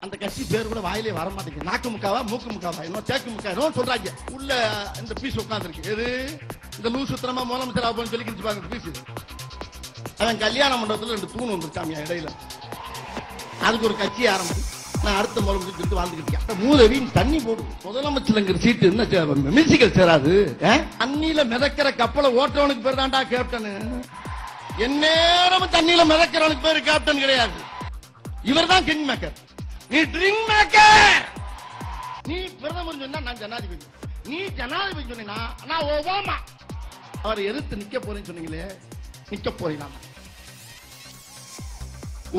அந்த கட்சி பேர் கூட வாயிலே வர மாட்டேங்குது. நாக்கு முக்காவா மூக்கு முக்காவா இன்னும் தேக்கு முக்கா சொல்றாங்க. உள்ள இந்த பீஸ் உட்காந்துருக்கு. எது இந்த லூசு சுத்தரமா முதலமைச்சர் ஆகும்னு சொல்லி கிழிச்சு பாருங்க பீஸ். அவன் கல்யாண மண்டபத்தில் 2 தூண் வந்துருச்சாமியா இடையில. அதுக்கு ஒரு கட்சி ஆரம்பிச்சு நான் அடுத்த முதலமைச்சர் வாழ்ந்துக்கிட்டு இருக்கேன். மூதவின் தண்ணி போடு முதலமைச்சருங்கிற சீட்டு என்ன மியூசிக்கல் சேராது. தண்ணியில மிதக்கிற கப்பலை ஓட்டுறவனுக்கு பேர் தான்டா கேப்டன். எந்நேரமும் தண்ணியில மிதக்கிறவனுக்கு பேர் கேப்டன் கிடையாது. இவர் தான் கிங் மேக்கர். நீ ட்ரிங்க் மேக்கர். நீ பிரதமர் சொன்னா நான் ஜனாதிபதி. நீ ஜனாதிபதி சொன்னா நான் ஒபாமா. அவரை எதிர்த்து நிக்க போறேன்னு சொன்னீங்களே, நிக்க போறீங்களா?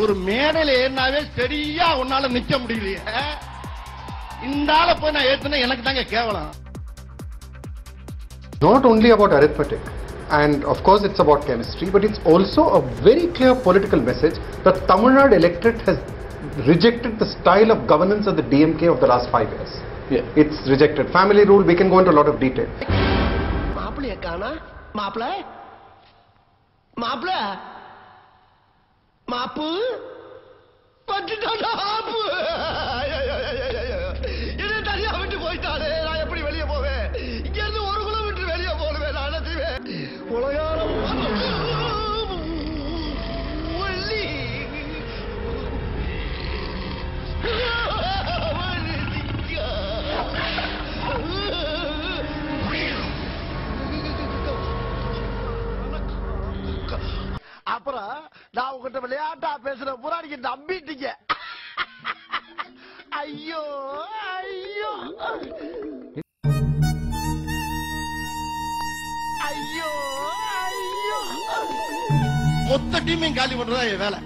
ஒரு மேடையில ஏறினாவே சரியா உன்னால நிக்க முடியலையே. இந்த ஆளை போய் நான் ஏத்துனா எனக்கு தாங்க கேவலம். Not only about arithmetic and of course it's about chemistry, but it's also a very clear political message that Tamil Nadu electorate has rejected the style of governance of the DMK of the last 5 years. Yeah. It's rejected. Family rule, we can go into a lot of detail. மாப்பிளைய காணா? மாப்பிள மாப்பிள மாப்பு பட்டுட்டாடா ஆப்பு. என்ன தனியா விட்டு போயிட்டாரு. நான் எப்படி வெளியே போவேன்? இங்க இருந்து 1 கிலோமீட்டர் வெளியே போடுவேன். நான் என்ன செய்வேன்? உலகாரம் அப்புறம் நான் உங்ககிட்ட விளையாட்டா பேசுற புறாடிக்கு நம்பிட்டீங்க. ஐயோ ஐயோ ஐயோ ஐயோ. மொத்த டீமையும் காலி பண்றதா என் வேலை.